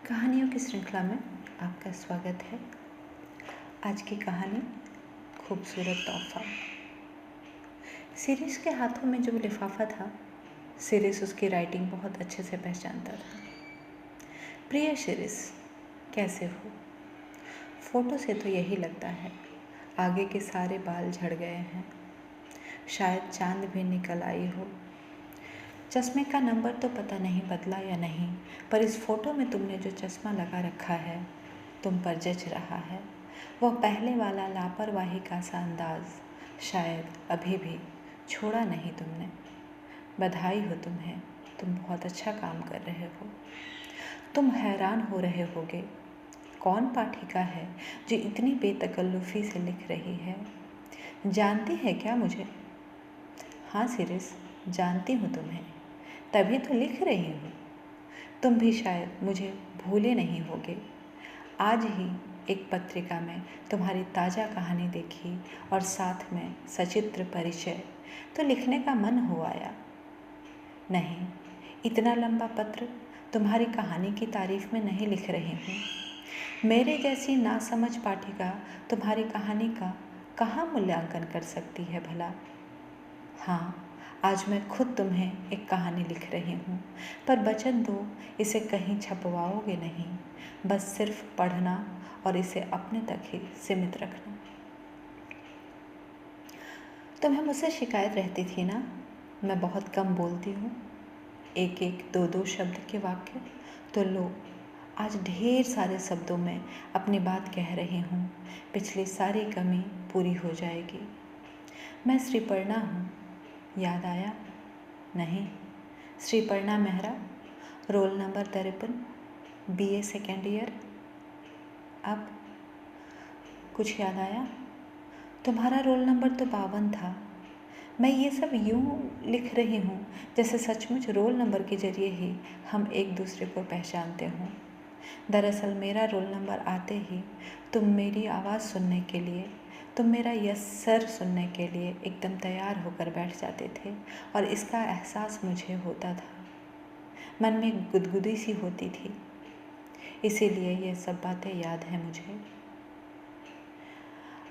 कहानियों की श्रृंखला में आपका स्वागत है। आज की कहानी खूबसूरत तोहफा। सिरिस के हाथों में जो लिफाफा था, सिरिस उसकी राइटिंग बहुत अच्छे से पहचानता था। प्रिय सिरिस, कैसे हो? फोटो से तो यही लगता है, आगे के सारे बाल झड़ गए हैं, शायद चांद भी निकल आई हो। चश्मे का नंबर तो पता नहीं बदला या नहीं, पर इस फोटो में तुमने जो चश्मा लगा रखा है तुम पर जच रहा है। वह पहले वाला लापरवाही का सा अंदाज शायद अभी भी छोड़ा नहीं तुमने। बधाई हो तुम्हें, तुम बहुत अच्छा काम कर रहे हो। तुम हैरान हो रहे होगे, कौन पाठिका है जो इतनी बेतकल्लुफ़ी से लिख रही है? जानती है क्या मुझे? हाँ सिरिस, जानती हूँ तुम्हें, तभी तो लिख रही हूँ। तुम भी शायद मुझे भूले नहीं होगे। आज ही एक पत्रिका में तुम्हारी ताज़ा कहानी देखी और साथ में सचित्र परिचय, तो लिखने का मन हो आया। नहीं, इतना लंबा पत्र तुम्हारी कहानी की तारीफ में नहीं लिख रही हूँ। मेरे जैसी नासमझ पाठिका तुम्हारी कहानी का कहाँ मूल्यांकन कर सकती है भला? हाँ, आज मैं खुद तुम्हें एक कहानी लिख रही हूँ, पर वचन दो इसे कहीं छपवाओगे नहीं, बस सिर्फ पढ़ना और इसे अपने तक ही सीमित रखना। तुम्हें मुझसे शिकायत रहती थी ना, मैं बहुत कम बोलती हूँ, एक एक दो दो शब्द के वाक्य। तो लो, आज ढेर सारे शब्दों में अपनी बात कह रही हूँ, पिछली सारी कमी पूरी हो जाएगी। मैं श्रीपर्णा हूँ, याद आया? नहीं, Shriparna Mehra, roll number 53, BA second year. अब कुछ याद आया? तुम्हारा रोल नंबर तो 52 था। मैं ये सब यूँ लिख रही हूँ जैसे सचमुच रोल नंबर के जरिए ही हम एक दूसरे को पहचानते हों। दरअसल मेरा रोल नंबर आते ही तुम मेरी आवाज़ सुनने के लिए, तुम मेरा यस सर सुनने के लिए एकदम तैयार होकर बैठ जाते थे, और इसका एहसास मुझे होता था। मन में गुदगुदी सी होती थी, इसीलिए ये सब बातें याद हैं मुझे।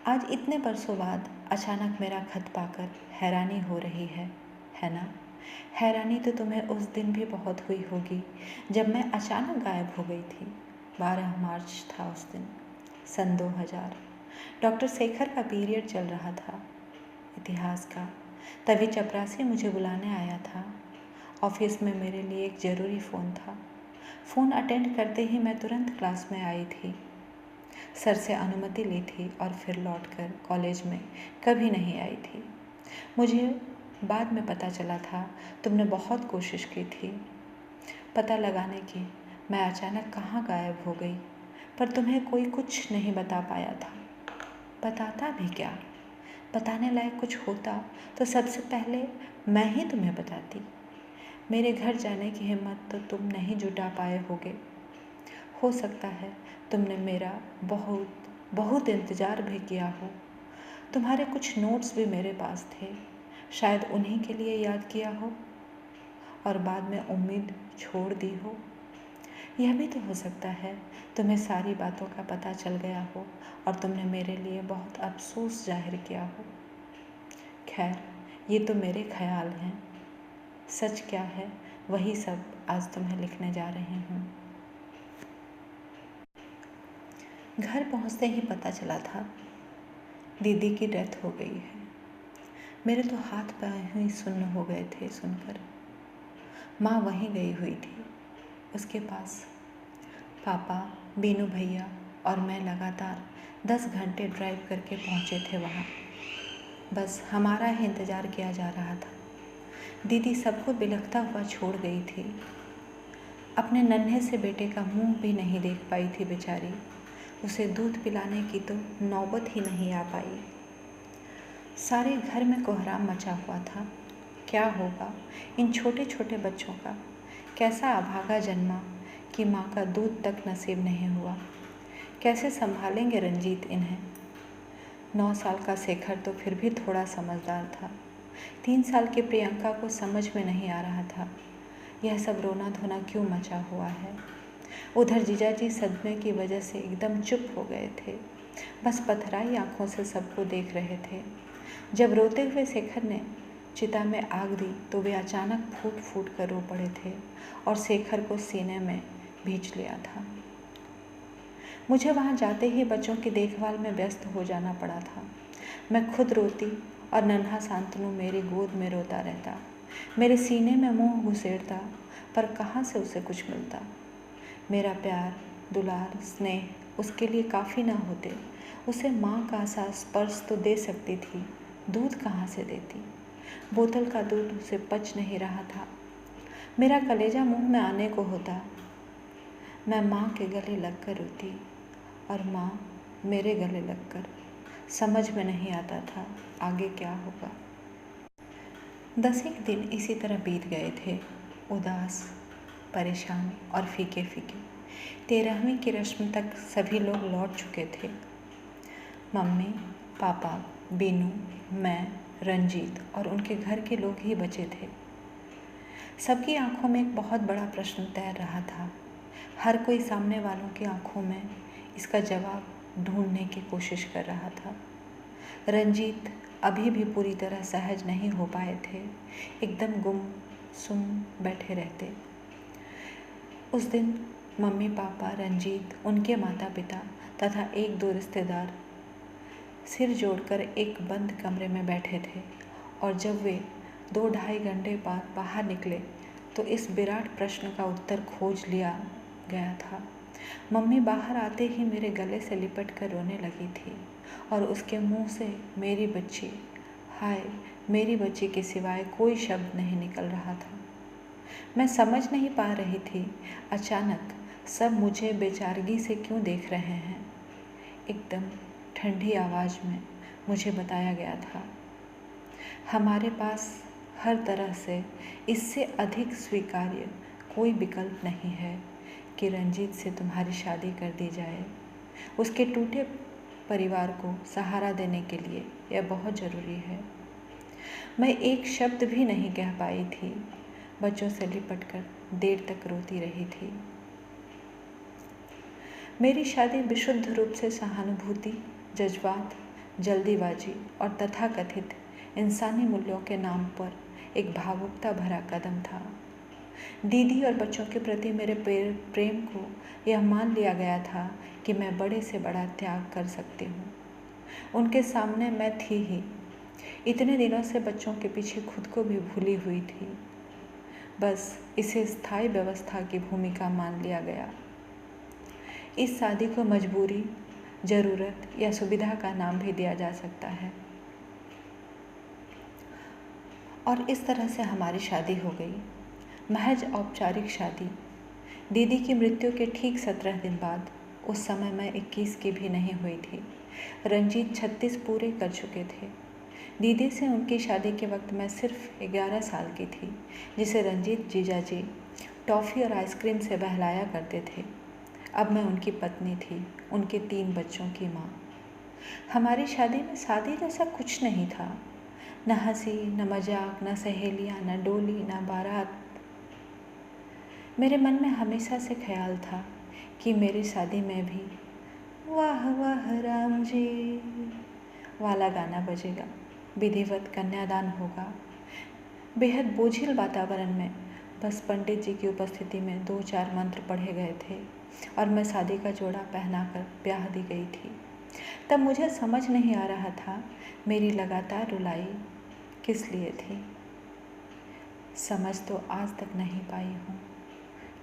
आज इतने बरसों बाद अचानक मेरा खत पाकर हैरानी हो रही है ना? हैरानी तो तुम्हें उस दिन भी बहुत हुई होगी जब मैं अचानक गायब हो गई थी। 12 मार्च था उस दिन, सन 2000। डॉक्टर शेखर का पीरियड चल रहा था, इतिहास का। तभी चपरासी मुझे बुलाने आया था। ऑफिस में मेरे लिए एक ज़रूरी फ़ोन था। फ़ोन अटेंड करते ही मैं तुरंत क्लास में आई थी, सर से अनुमति ली थी और फिर लौटकर कॉलेज में कभी नहीं आई थी। मुझे बाद में पता चला था तुमने बहुत कोशिश की थी पता लगाने की मैं अचानक कहाँ गायब हो गई, पर तुम्हें कोई कुछ नहीं बता पाया था। बताता भी क्या? बताने लायक कुछ होता तो सबसे पहले मैं ही तुम्हें बताती। मेरे घर जाने की हिम्मत तो तुम नहीं जुटा पाए होगे। हो सकता है तुमने मेरा बहुत बहुत इंतज़ार भी किया हो। तुम्हारे कुछ नोट्स भी मेरे पास थे, शायद उन्हीं के लिए याद किया हो और बाद में उम्मीद छोड़ दी हो। यह भी तो हो सकता है तुम्हें सारी बातों का पता चल गया हो और तुमने मेरे लिए बहुत अफसोस जाहिर किया हो। खैर, ये तो मेरे ख्याल हैं। सच क्या है वही सब आज तुम्हें लिखने जा रही हूँ। घर पहुँचते ही पता चला था दीदी की डेथ हो गई है। मेरे तो हाथ पैर ही सुन्न हो गए थे सुनकर। माँ वहीं गई हुई थी, उसके पास। पापा, बीनू भैया और मैं लगातार 10 घंटे ड्राइव करके पहुँचे थे वहाँ। बस हमारा ही इंतज़ार किया जा रहा था। दीदी सबको बिलखता हुआ छोड़ गई थी। अपने नन्हे से बेटे का मुंह भी नहीं देख पाई थी बेचारी। उसे दूध पिलाने की तो नौबत ही नहीं आ पाई। सारे घर में कोहराम मचा हुआ था। क्या होगा इन छोटे छोटे बच्चों का? कैसा अभागा जन्मा कि माँ का दूध तक नसीब नहीं हुआ। कैसे संभालेंगे रंजीत इन्हें? 9 साल का शेखर तो फिर भी थोड़ा समझदार था। 3 साल की प्रियंका को समझ में नहीं आ रहा था यह सब रोना धोना क्यों मचा हुआ है। उधर जीजाजी सदमे की वजह से एकदम चुप हो गए थे, बस पथराई आंखों से सबको देख रहे थे। जब रोते हुए शेखर ने चिता में आग दी तो वे अचानक फूट फूट कर रो पड़े थे और शेखर को सीने में भींच लिया था। मुझे वहाँ जाते ही बच्चों की देखभाल में व्यस्त हो जाना पड़ा था। मैं खुद रोती और नन्हा शांतनु मेरी गोद में रोता रहता, मेरे सीने में मुंह घुसेड़ता, पर कहाँ से उसे कुछ मिलता। मेरा प्यार, दुलार, स्नेह उसके लिए काफ़ी ना होते। उसे माँ का सा स्पर्श तो दे सकती थी, दूध कहाँ से देती। बोतल का दूध उसे पच नहीं रहा था। मेरा कलेजा मुंह में आने को होता। मैं माँ के गले लगकर रोती और माँ मेरे गले लगकर। समझ में नहीं आता था आगे क्या होगा। 10 एक दिन इसी तरह बीत गए थे, उदास, परेशान और फीके फीके। 13वीं की रस्म तक सभी लोग लौट चुके थे। मम्मी, पापा, बीनू, मैं, रंजीत और उनके घर के लोग ही बचे थे। सबकी आंखों में एक बहुत बड़ा प्रश्न तैर रहा था। हर कोई सामने वालों की आंखों में इसका जवाब ढूंढने की कोशिश कर रहा था। रंजीत अभी भी पूरी तरह सहज नहीं हो पाए थे, एकदम गुमसुम बैठे रहते। उस दिन मम्मी पापा, रंजीत, उनके माता पिता तथा एक दो रिश्तेदार सिर जोड़कर एक बंद कमरे में बैठे थे और जब वे 2-2.5 घंटे बाद बाहर निकले तो इस विराट प्रश्न का उत्तर खोज लिया गया था। मम्मी बाहर आते ही मेरे गले से लिपट कर रोने लगी थी और उसके मुंह से मेरी बच्ची, हाय मेरी बच्ची के सिवाय कोई शब्द नहीं निकल रहा था। मैं समझ नहीं पा रही थी अचानक सब मुझे बेचारगी से क्यों देख रहे हैं। एकदम ठंडी आवाज़ में मुझे बताया गया था, हमारे पास हर तरह से इससे अधिक स्वीकार्य कोई विकल्प नहीं है कि रंजीत से तुम्हारी शादी कर दी जाए। उसके टूटे परिवार को सहारा देने के लिए यह बहुत ज़रूरी है। मैं एक शब्द भी नहीं कह पाई थी, बच्चों से लिपटकर देर तक रोती रही थी। मेरी शादी विशुद्ध रूप से सहानुभूति, जज्बात, जल्दीबाजी और तथाकथित इंसानी मूल्यों के नाम पर एक भावुकता भरा कदम था। दीदी और बच्चों के प्रति मेरे प्रेम को यह मान लिया गया था कि मैं बड़े से बड़ा त्याग कर सकती हूँ। उनके सामने मैं थी ही। इतने दिनों से बच्चों के पीछे खुद को भी भूली हुई थी। बस इसे स्थायी व्यवस्था की भूमिका मान लिया गया। इस शादी को मजबूरी, ज़रूरत या सुविधा का नाम भी दिया जा सकता है। और इस तरह से हमारी शादी हो गई, महज औपचारिक शादी। दीदी की मृत्यु के ठीक 17 दिन बाद, उस समय मैं 21 की भी नहीं हुई थी। रंजीत 36 पूरे कर चुके थे। दीदी से उनकी शादी के वक्त मैं सिर्फ 11 साल की थी, जिसे रंजीत जीजाजी टॉफ़ी और आइसक्रीम से बहलाया करते थे। अब मैं उनकी पत्नी थी, उनके 3 बच्चों की माँ। हमारी शादी में शादी जैसा कुछ नहीं था, न हंसी, न मजाक, न सहेलियाँ, न डोली, न बारात। मेरे मन में हमेशा से ख्याल था कि मेरी शादी में भी वाह वाह राम जी वाला गाना बजेगा, विधिवत कन्यादान होगा। बेहद बोझिल वातावरण में बस पंडित जी की उपस्थिति में 2-4 मंत्र पढ़े गए थे और मैं शादी का जोड़ा पहनाकर ब्याह दी गई थी। तब मुझे समझ नहीं आ रहा था मेरी लगातार रुलाई किस लिए थी। समझ तो आज तक नहीं पाई हूँ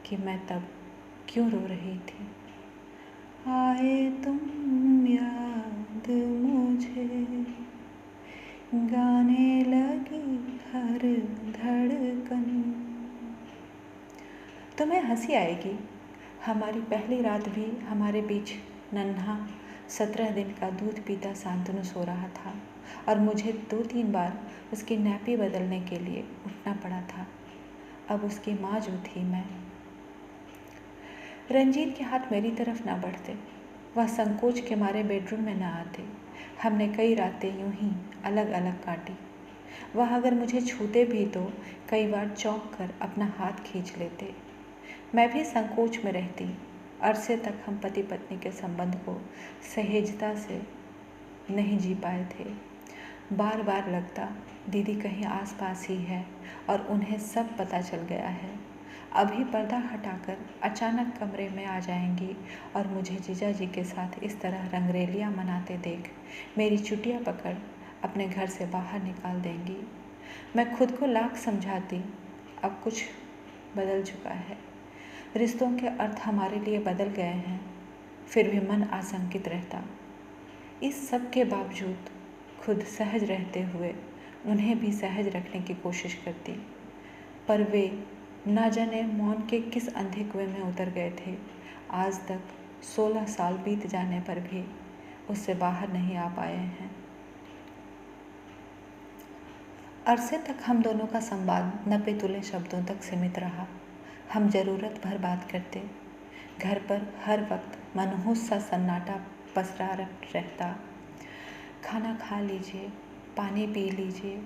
कि मैं तब क्यों रो रही थी। आए तुम याद मुझे, गाने लगी हर धड़कन। तुम्हें हंसी आएगी, हमारी पहली रात भी हमारे बीच नन्हा 17 दिन का दूध पीता शांतनु सो रहा था और मुझे 2-3 बार उसकी नैपी बदलने के लिए उठना पड़ा था। अब उसकी माँ जो थी मैं। रंजीत के हाथ मेरी तरफ ना बढ़ते, वह संकोच के मारे बेडरूम में ना आते। हमने कई रातें यूं ही अलग अलग काटी। वह अगर मुझे छूते भी तो कई बार चौंक कर अपना हाथ खींच लेते। मैं भी संकोच में रहती। अरसे तक हम पति पत्नी के संबंध को सहेजता से नहीं जी पाए थे। बार बार लगता दीदी कहीं आसपास ही है और उन्हें सब पता चल गया है। अभी पर्दा हटाकर अचानक कमरे में आ जाएंगी और मुझे जीजा जी के साथ इस तरह रंगरेलियां मनाते देख मेरी चुटिया पकड़ अपने घर से बाहर निकाल देंगी। मैं खुद को लाख समझाती, अब कुछ बदल चुका है, रिश्तों के अर्थ हमारे लिए बदल गए हैं। फिर भी मन आशंकित रहता। इस सब के बावजूद खुद सहज रहते हुए उन्हें भी सहज रखने की कोशिश करती, पर वे न जाने मौन के किस अंधे कुएं में उतर गए थे। आज तक 16 साल बीत जाने पर भी उससे बाहर नहीं आ पाए हैं। अरसे तक हम दोनों का संवाद नपे तुले शब्दों तक सीमित रहा। हम ज़रूरत भर बात करते। घर पर हर वक्त मनहूस सा सन्नाटा पसरा रहता। खाना खा लीजिए, पानी पी लीजिए,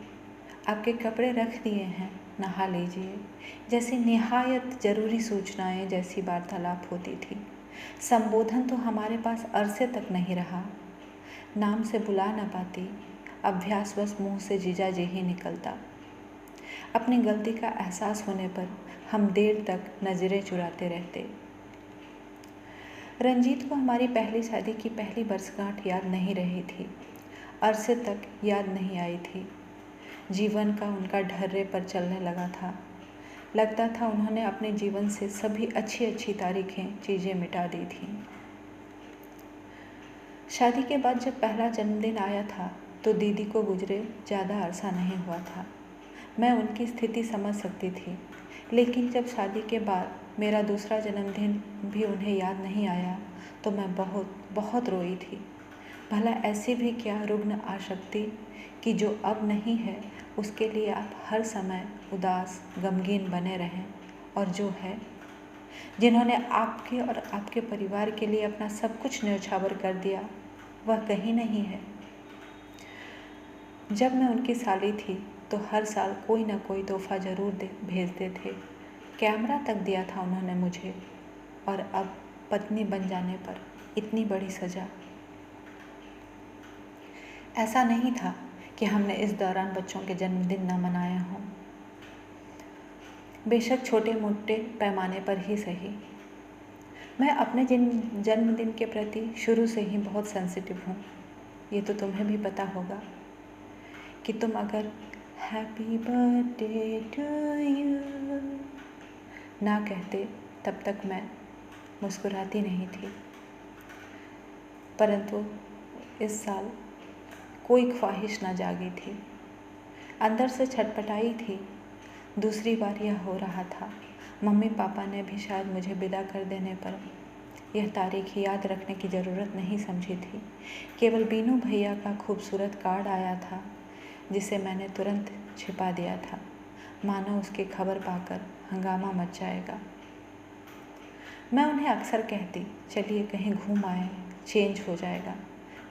आपके कपड़े रख दिए हैं, नहा लीजिए, जैसी निहायत ज़रूरी सूचनाएं जैसी वार्तालाप होती थी। संबोधन तो हमारे पास अरसे तक नहीं रहा। नाम से बुला न पाती, अभ्यासवश मुंह से जीजा जी ही निकलता। अपनी गलती का एहसास होने पर हम देर तक नज़रें चुराते रहते। रंजीत को हमारी पहली शादी की पहली वर्षगांठ याद नहीं रही थी। अरसे तक याद नहीं आई थी। जीवन का उनका ढर्रे पर चलने लगा था। लगता था उन्होंने अपने जीवन से सभी अच्छी अच्छी तारीखें, चीज़ें मिटा दी थीं। शादी के बाद जब पहला जन्मदिन आया था तो दीदी को गुजरे ज़्यादा अरसा नहीं हुआ था। मैं उनकी स्थिति समझ सकती थी, लेकिन जब शादी के बाद मेरा दूसरा जन्मदिन भी उन्हें याद नहीं आया तो मैं बहुत बहुत रोई थी। भला ऐसी भी क्या रुग्ण आसक्ति कि जो अब नहीं है उसके लिए आप हर समय उदास गमगीन बने रहें, और जो है, जिन्होंने आपके और आपके परिवार के लिए अपना सब कुछ न्यौछावर कर दिया, वह कहीं नहीं है। जब मैं उनकी साली थी तो हर साल कोई ना कोई तोहफा ज़रूर भेजते थे। कैमरा तक दिया था उन्होंने मुझे, और अब पत्नी बन जाने पर इतनी बड़ी सज़ा। ऐसा नहीं था कि हमने इस दौरान बच्चों के जन्मदिन न मनाए हों, बेशक छोटे मोटे पैमाने पर ही सही। मैं अपने जन्मदिन के प्रति शुरू से ही बहुत सेंसिटिव हूँ। ये तो तुम्हें भी पता होगा कि तुम अगर हैप्पी बर्थडे टू यू ना कहते तब तक मैं मुस्कुराती नहीं थी। परंतु इस साल कोई ख्वाहिश ना जागी थी, अंदर से छटपटाई थी। दूसरी बार यह हो रहा था। मम्मी पापा ने भी शायद मुझे विदा कर देने पर यह तारीख याद रखने की ज़रूरत नहीं समझी थी। केवल बीनू भैया का खूबसूरत कार्ड आया था जिसे मैंने तुरंत छिपा दिया था, मानो उसकी खबर पाकर हंगामा मच जाएगा। मैं उन्हें अक्सर कहती, चलिए कहीं घूम आए, चेंज हो जाएगा,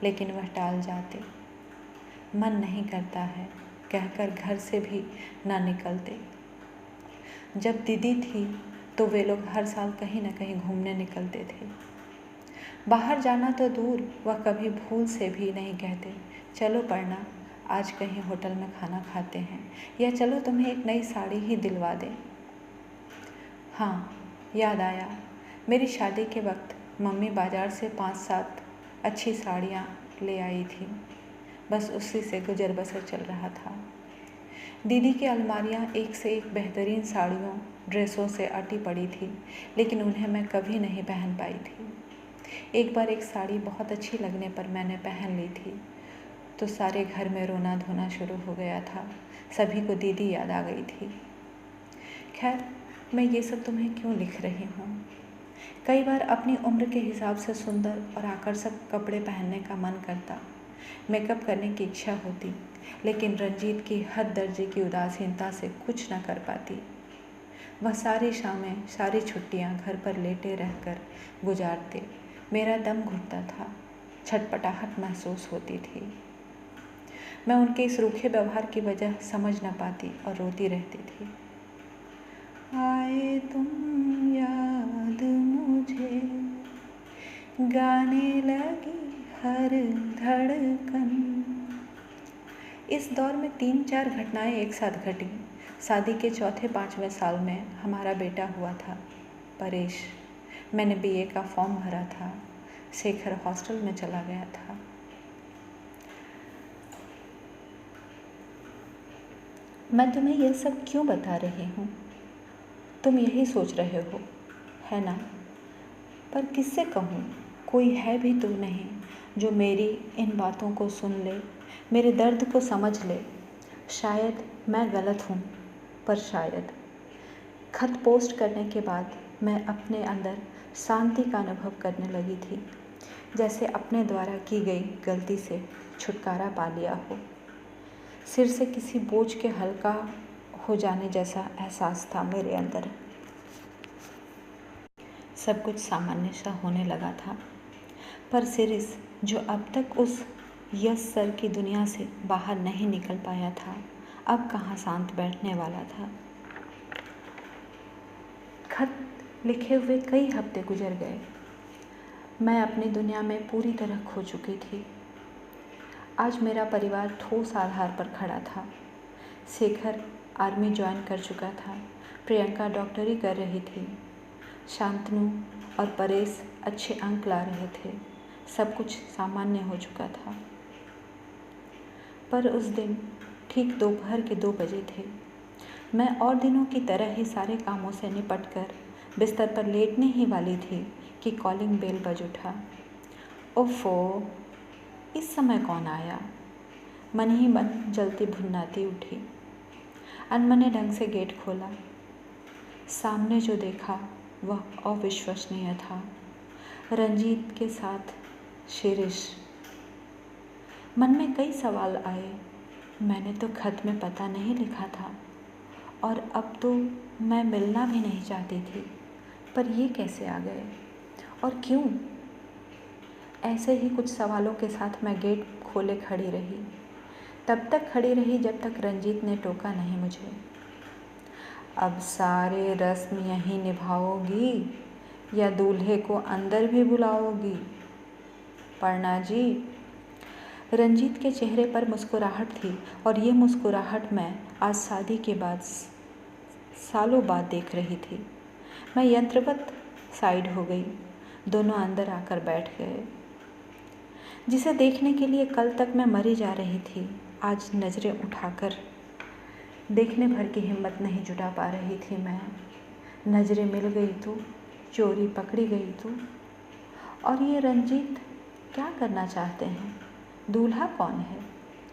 लेकिन वह टाल जाते। मन नहीं करता है कहकर घर से भी ना निकलते। जब दीदी थी तो वे लोग हर साल कहीं न कहीं घूमने निकलते थे। बाहर जाना तो दूर, वह कभी भूल से भी नहीं कहते, चलो पढ़ना, आज कहीं होटल में खाना खाते हैं, या चलो तुम्हें एक नई साड़ी ही दिलवा दें। हाँ, याद आया, मेरी शादी के वक्त मम्मी बाज़ार से 5-7 अच्छी साड़ियाँ ले आई थी। बस उसी से गुजर बसर चल रहा था। दीदी की अलमारियाँ एक से एक बेहतरीन साड़ियों, ड्रेसों से अटी पड़ी थी, लेकिन उन्हें मैं कभी नहीं पहन पाई थी। एक बार एक साड़ी बहुत अच्छी लगने पर मैंने पहन ली थी तो सारे घर में रोना धोना शुरू हो गया था। सभी को दीदी याद आ गई थी। खैर, मैं ये सब तुम्हें क्यों लिख रही हूँ? कई बार अपनी उम्र के हिसाब से सुंदर और आकर्षक कपड़े पहनने का मन करता, मेकअप करने की इच्छा होती, लेकिन रंजीत की हद दर्जे की उदासीनता से कुछ न कर पाती। वह सारी शामें, सारी छुट्टियां घर पर लेटे रहकर गुजारते। मेरा दम घुटता था, छटपटाहट महसूस होती थी। मैं उनके इस रूखे व्यवहार की वजह समझ न पाती और रोती रहती थी। आए तुम याद मुझे, गाने लगी हर धड़कन। इस दौर में 3-4 घटनाएं एक साथ घटी। शादी के चौथे 5वें साल में हमारा बेटा हुआ था, परेश। मैंने बीए का फॉर्म भरा था। शेखर हॉस्टल में चला गया था। मैं तुम्हें यह सब क्यों बता रही हूँ? तुम यही सोच रहे हो, है ना? पर किससे कहूँ? कोई है भी तो नहीं जो मेरी इन बातों को सुन ले, मेरे दर्द को समझ ले। शायद मैं गलत हूँ, पर शायद। खत पोस्ट करने के बाद मैं अपने अंदर शांति का अनुभव करने लगी थी, जैसे अपने द्वारा की गई गलती से छुटकारा पा लिया हो। सिर से किसी बोझ के हल्का हो जाने जैसा एहसास था मेरे अंदर। सब कुछ सामान्य सा होने लगा था। पर सिरिस, जो अब तक उस यस सर की दुनिया से बाहर नहीं निकल पाया था, अब कहाँ शांत बैठने वाला था। खत लिखे हुए कई हफ्ते गुजर गए। मैं अपनी दुनिया में पूरी तरह खो चुकी थी। आज मेरा परिवार ठोस आधार पर खड़ा था। शेखर आर्मी ज्वाइन कर चुका था। प्रियंका डॉक्टरी कर रही थी। शांतनु और परेश अच्छे अंक ला रहे थे। सब कुछ सामान्य हो चुका था। पर उस दिन ठीक दोपहर के 2 बजे थे। मैं और दिनों की तरह ही सारे कामों से निपटकर बिस्तर पर लेटने ही वाली थी कि कॉलिंग बेल बज उठा। ओफो, इस समय कौन आया? मन ही मन जलती भुननाती उठी। अनमने ढंग से गेट खोला। सामने जो देखा वह अविश्वसनीय था। रंजीत के साथ शिरीष। मन में कई सवाल आए। मैंने तो खत में पता नहीं लिखा था और अब तो मैं मिलना भी नहीं चाहती थी, पर ये कैसे आ गए और क्यों? ऐसे ही कुछ सवालों के साथ मैं गेट खोले खड़ी रही। तब तक खड़ी रही जब तक रंजीत ने टोका नहीं मुझे। अब सारे रस्म यहीं निभाओगी या दूल्हे को अंदर भी बुलाओगी? पर्णा जी। रंजीत के चेहरे पर मुस्कुराहट थी और ये मुस्कुराहट मैं आज शादी के बाद सालों बाद देख रही थी। मैं यंत्रवत साइड हो गई। दोनों अंदर आकर बैठ गए। जिसे देखने के लिए कल तक मैं मरी जा रही थी, आज नज़रें उठाकर देखने भर की हिम्मत नहीं जुटा पा रही थी मैं। नज़रें मिल गई तो चोरी पकड़ी गई तो। और ये रंजीत क्या करना चाहते हैं? दूल्हा कौन है?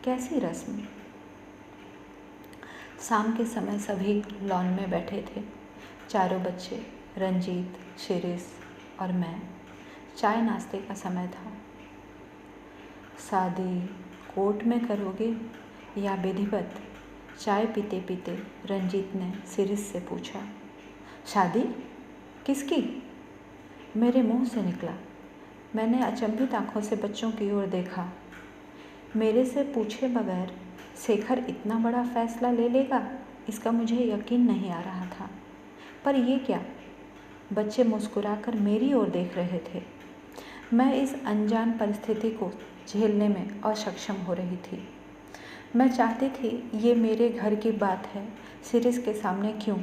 कैसी रस्म? शाम के समय सभी लॉन में बैठे थे। चारों बच्चे, रंजीत, शिरीष और मैं। चाय नाश्ते का समय था। शादी कोर्ट में करोगे या विधिवत? चाय पीते पीते रंजीत ने शिरीष से पूछा। शादी? किसकी? मेरे मुंह से निकला। मैंने अचंभित आंखों से बच्चों की ओर देखा। मेरे से पूछे बगैर शेखर इतना बड़ा फैसला ले लेगा, इसका मुझे यकीन नहीं आ रहा था। पर ये क्या? बच्चे मुस्कुराकर मेरी ओर देख रहे थे। मैं इस अनजान परिस्थिति को झेलने में असक्षम हो रही थी। मैं चाहती थी ये मेरे घर की बात है, शिरीष के सामने क्यों?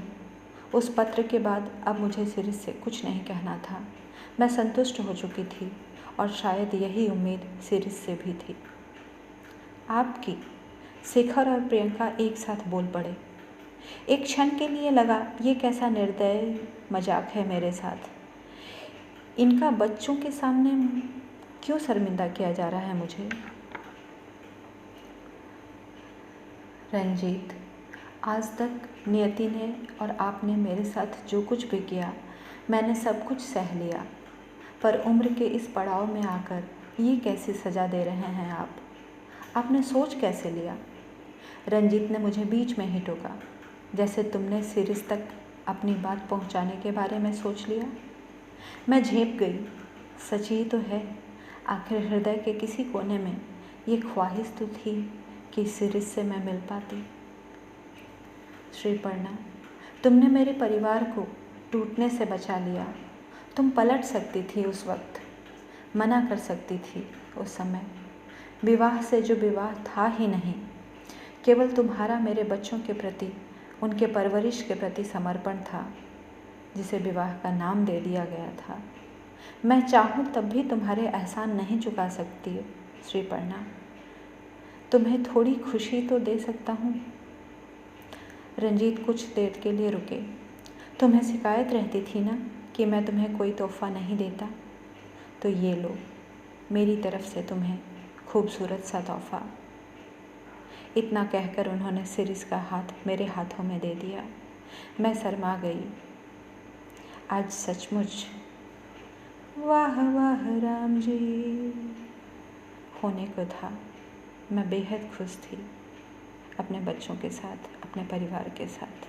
उस पत्र के बाद अब मुझे शिरीष से कुछ नहीं कहना था। मैं संतुष्ट हो चुकी थी और शायद यही उम्मीद शिरीष से भी थी। आपकी? शेखर और प्रियंका एक साथ बोल पड़े। एक क्षण के लिए लगा ये कैसा निर्दयी मजाक है मेरे साथ। इनका बच्चों के सामने क्यों शर्मिंदा किया जा रहा है मुझे? रंजीत, आज तक नियति ने और आपने मेरे साथ जो कुछ भी किया, मैंने सब कुछ सह लिया। पर उम्र के इस पड़ाव में आकर ये कैसी सज़ा दे रहे हैं आप? आपने सोच कैसे लिया? रंजीत ने मुझे बीच में ही टोका। जैसे तुमने शिरीष तक अपनी बात पहुंचाने के बारे में सोच लिया। मैं झेप गई। सच ही तो है, आखिर हृदय के किसी कोने में ये ख्वाहिश तो थी कि शिरीष से मैं मिल पाती। श्री पर्णा, तुमने मेरे परिवार को टूटने से बचा लिया। तुम पलट सकती थी उस वक्त, मना कर सकती थी उस समय। विवाह से जो विवाह था ही नहीं, केवल तुम्हारा मेरे बच्चों के प्रति, उनके परवरिश के प्रति समर्पण था, जिसे विवाह का नाम दे दिया गया था। मैं चाहूँ तब भी तुम्हारे एहसान नहीं चुका सकती श्रीपर्णा। तुम्हें थोड़ी खुशी तो दे सकता हूँ। रंजीत कुछ देर के लिए रुके। तुम्हें शिकायत रहती थी ना कि मैं तुम्हें कोई तोहफा नहीं देता, तो ये लो, मेरी तरफ से तुम्हें खूबसूरत सा तोहफा। इतना कहकर उन्होंने शिरीष का हाथ मेरे हाथों में दे दिया। मैं शर्मा गई। आज सचमुच वाह वाह राम जी होने को था। मैं बेहद खुश थी अपने बच्चों के साथ, अपने परिवार के साथ।